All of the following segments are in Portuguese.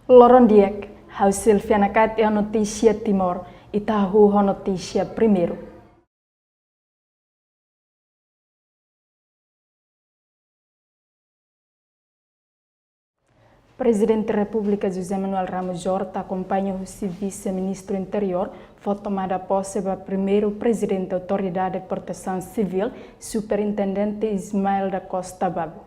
Loron Diek, hasil fianakat a notícia Timor, Itahu a notícia primeiro. Presidente da República José Manuel Ramos Horta acompanha o vice-ministro interior, foi tomada posse para primeiro presidente da Autoridade de Proteção Civil, superintendente Ismael da Costa Babo.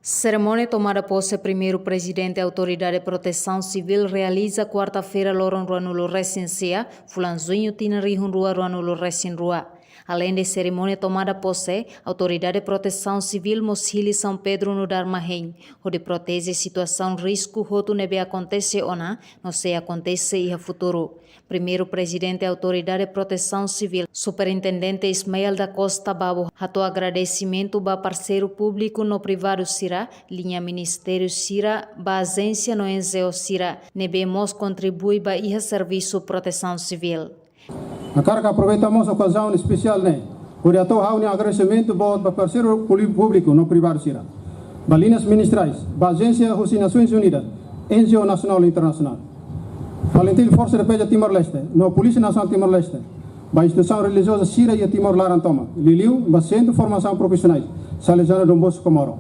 Cerimônia tomada posse primeiro presidente da Autoridade de Proteção Civil realiza quarta-feira loron ruanulo recensia, fulanzunho tinarihun rua ruanulo recin rua. Além de cerimônia tomada posse, a Autoridade de Proteção Civil Moshili São Pedro no Darmahen, onde protege situação risco roto nebe acontece ou não se acontece e a futuro. Primeiro presidente da Autoridade de Proteção Civil, superintendente Ismael da Costa Babo, rato agradecimento ba parceiro público no privado Sira, linha Ministério Sira, ba agência no NGO Sira, nebe mos contribui ba iha serviço proteção civil. Agora que aproveitamos a ocasião especial, por ato há um agradecimento para parceiro público no privado Sira, para linhas ministrais, para a agência das Nações Unidas, NGO Nacional e Internacional, Valentim Força de Peja Timor-Leste, no Polícia Nacional Timor-Leste, para a instituição religiosa Sira e Timor-Larantoma, Liliu, para Centro de Formação Profissionais, Salesiano Dom Bosco Comoro.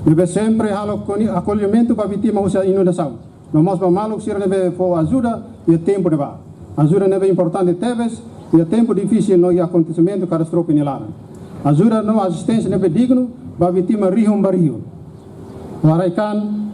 Deve sempre acolhimento para vítimas da inundação. Não mais para maluco, Sira deve ajuda e tempo de vá. Ajuda é importante teves e tempo difícil no acontecimento catastrófico nilara. Ajuda não assistência é digno para vítima rihum barrio. Waraikan,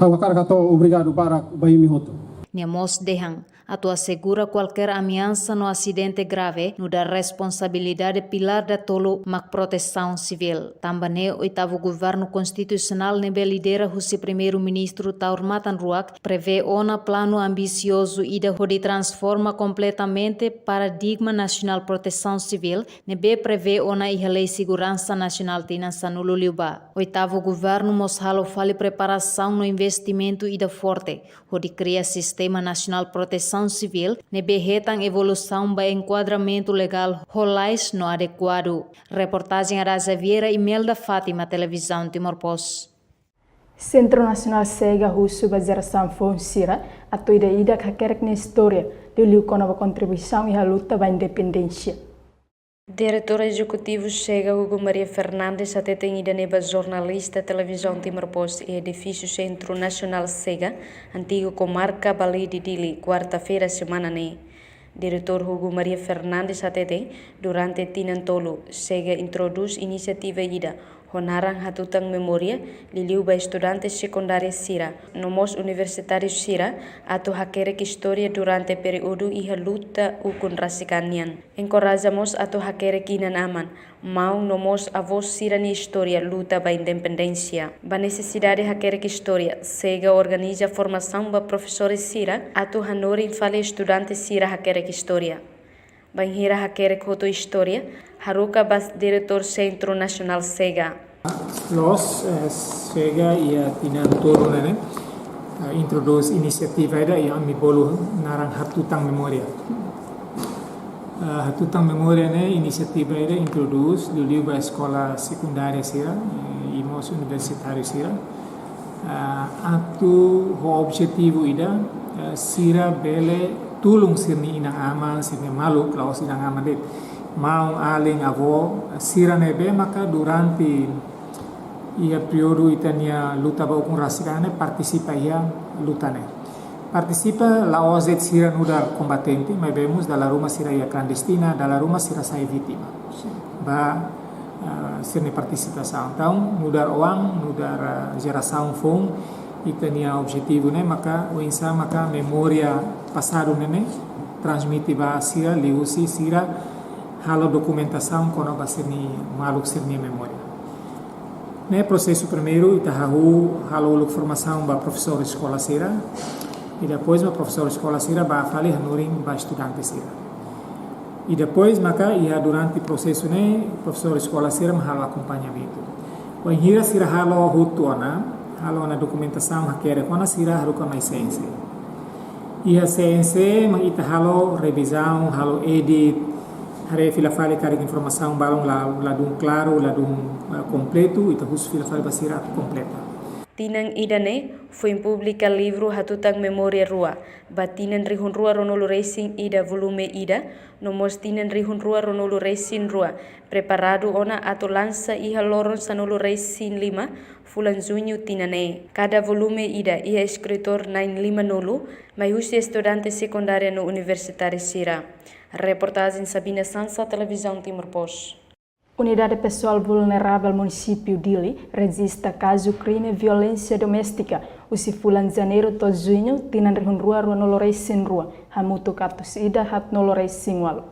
hawakarkato obrigado para baimihoto. Niamos dehang, atu assegura qualquer ameaça no acidente grave no da responsabilidade pilar da tolo mak proteção civil. Também o oitavo governo constitucional nebe lidera o primeiro-ministro Taur Matan Ruak prevê ona plano ambicioso ida de transforma completamente paradigma nacional proteção civil nebe prevê ona iha lei segurança nacional tina sanulo liuba. Oitavo governo moshalo fale preparação no investimento ida forte, de cria sistema nacional proteção civil, nebe retang evolução ba enquadramento legal rolais no adequado. Reportagem Araza Vieira e Melda Fátima, Televisão Timor-Post. Centro Nacional Sega Russo ba geração Fonsira, a toida ida kakerek na história, de liu com a contribuição e a luta ba independência. Diretor Executivo chega Hugo Maria Fernandes até tem ida neba jornalista Televisão Timor-Post e edifício Centro Nacional Sega, antigo comarca Bali de Dili, quarta-feira semana ne. Diretor Hugo Maria Fernandes até tem, durante Tinantolo, Sega introduz iniciativa ida, honarang hatutang memória, liliu ba estudantes secundários Sira, nomos universitários Sira, atau hakerek história durante período iha luta ukun rasikanian. Encorajamos atau hakerek inan aman, mau nomos avos Sira ni história luta ba independência. Ba necessidade hakerek história, Sega organiza formação ba professores Sira, atau hanori fale estudantes Sira hakerek história. Banhira hakerek hoto história, haruka bas diretor Centro Nacional Sega. Los Sega ia Tinantolo introduz inisiativa ida yang amibolo narang hatutang memoria. Hatutang memoria inisiativa ida introduz dulu ba escola secundária Sira, imos universitário Sira. Atu ho objetivo ida Sira bele tulung sirni inang aman sirni malu klaus inang aman det mau aling avo Sira nebe maka durante ia período itania luta ba ukun rasikane participa ia lutane participa la OZ Sira nudar combatente mas vemos dalla Roma Sira ia clandestina dalla Roma Sira sai vítima ba sirni participação então nudar uang nudar geração fom itania objetivo maka o insa maka memória passado transmite ba Sira liusi Sira halo documentação kono ba sirni maluk sirni memória. Processo primeiro itahahu halo formação ba professor escola Sira e depois ba professor escola Sira ba fale hanuring ba estudante Sira. E depois maka ia durante processo professor escola Sira halo acompanhamento. O hira Sira halo hutuana halo na documentação hakere kona Sira haruka mai ciência. E a ciência mangita halo revisão, halo edit, hare fila fale karik informação balong ladung claro, ladung completo, ita hus fila fale basira completa. Tinang idane foi publica livro Hatutang Memória Rua, batinan rihun rua ronolo racing ida volume ida, nomos tinan rihun rua ronolo racing rua, preparado ona atau lança iha loron sanolo racing 5, fulan junho tinane. Cada volume ida iha escritor 950, mai husi estudante secundária no Universitário Sira. Reportagem Sabina Sansa, Televisão Timor Post. Unidade Pessoal Vulnerável Município Dili registra caso crime violência doméstica. Usi fulan janeiro to junho tinan rihun rua noloresin rua. Hamutu katus ida hat noloresin walu.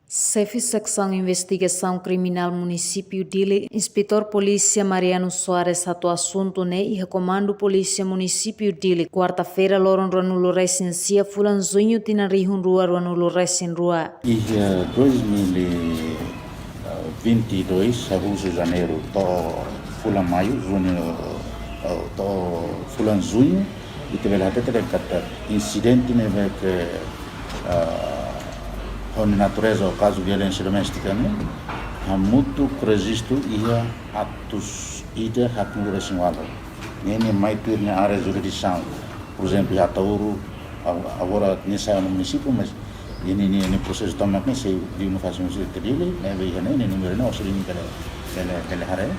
Chefe Secção Investigação Criminal Município Dili, Inspetor Polícia Mariano Soares atua assunto ne e Comando Polícia Município Dili. Quarta-feira loron ranulo recensia fulan junho tinan rihun rua noloresin rua. E 2022, agosto de janeiro, to fulan maio, junho, to fulan junho, e teve lá até kata incidente né que a natureza o caso de violência doméstica né, há muito registro ia atos ida hakul resinwalo. Nem mais tu na área de jurisdição, por exemplo, já Tauro agora nesse município, mas ini proses tamak ni saya di universitas terdiri, nabi ini número ni osir ini kali hari,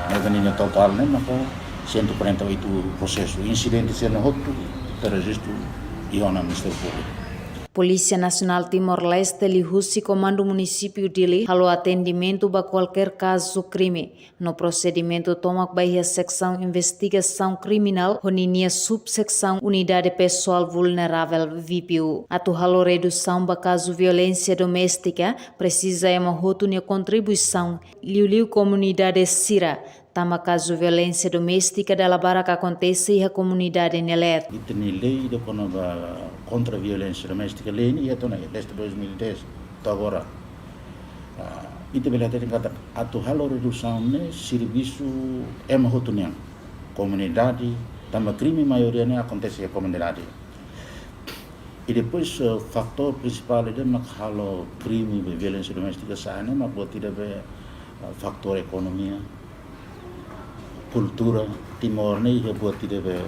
nabi ini total ni maka 148 proses incidente sendo hotu terregistro iona Ministério Público. Polícia Nacional Timor-Leste lihusi Comando Município Dili halo atendimento ba qualquer caso crime. No procedimento tomak baia Secção Investigação Criminal honinia Subsecção Unidade Pessoal Vulnerável VPU. Atu halo redução ba caso violência doméstica precisa emahotunia contribuição liu comunidade Sira. Tama caso violência doméstica da labara que acontece e a comunidade nelet. Iteni lei de contra a violência doméstica lei ni itu naik desde 2010 até agora. Itu bila tadi kata atu halo redução ne serviço emahotunia comunidade tama crime maioria ne acontece a comunidade. E depois fator principal é mak halo crime violência doméstica sana mak buat tidak be faktor ekonomia. Cultura Timor ni buat tidak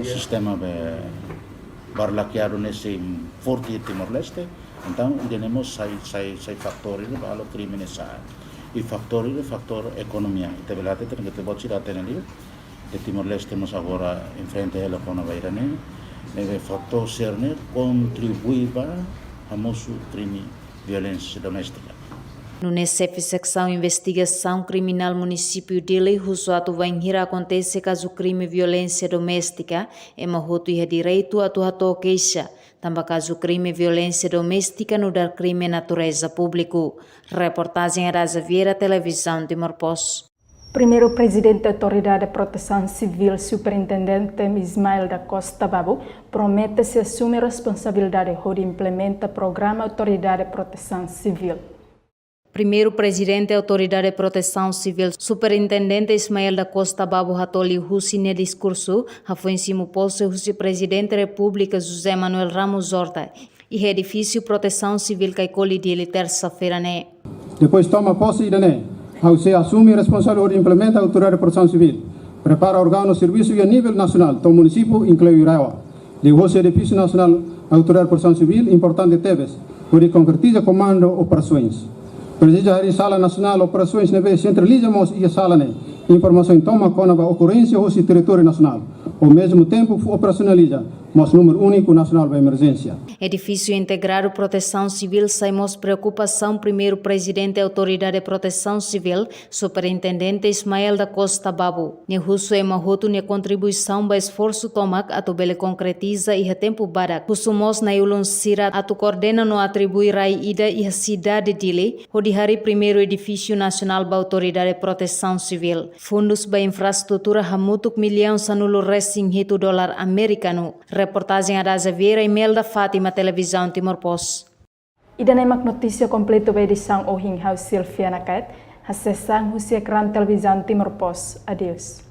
sistema berlakiado nesse forte Timor-Leste, então temos sai faktor ini kalau krimen saya, e faktor ini faktor ekonomia. Kita belate terkait buat sih datang ni, di Timor-Leste mas agora enfrente ela com a virus ni, neve faktor serne contribui para a moço crime violência doméstica. No NCF Secção Investigação Criminal Município Dili, o atu vai acontece caso crime violência doméstica, e mahotu ia direito atu hato queixa. Também caso crime violência doméstica no dar crime natureza público. Reportagem Araza Vieira, Televisão Timor Post. Primeiro presidente da Autoridade de Proteção Civil, Superintendente Ismael da Costa Babu, promete se assumir responsabilidade de implementar o programa Autoridade de Proteção Civil. Primeiro presidente da Autoridade de Proteção Civil, Superintendente Ismael da Costa Babu Hatoli Husi ne discurso, foi em cima posto o Presidente da República José Manuel Ramos Horta e edifício Proteção Civil que colhe terça-feira né. Depois toma posse e né, você assume a responsabilidade de implementar a Autoridade de Proteção Civil, prepara órgão de serviço a nível nacional, do município inclui Irawa. De o edifício nacional Autoridade de Proteção Civil, importante teves, onde concretiza comando operações. Preside hari sala nasional operações neve centralizamos e sala ne informação toma com a ocorrência ou se território nacional. Ao mesmo tempo operacionaliza mas número único nacional de emergência. Edifício Integrado Proteção Civil saímos preocupação primeiro presidente da Autoridade de Proteção Civil, Superintendente Ismael da Costa Babu. Nehuso é mahoto ne contribuição ba esforço tomak atu bele concretiza e tempo badak. Husumos na yulun sirat atu coordena no atribui rai ida e a cidade dili, hodi hari primeiro edifício nacional ba Autoridade de Proteção Civil. Fundos ba infraestrutura hamutuk milhão sanulo resing hitu dolar americano. Reportagem Araza Vieira e Melda Fátima, Televisão Timor Post. Ida nemak notícia completo ba edisang Ohing House Silvia Nakat, acessang o Televisão Timor Post. Adeus.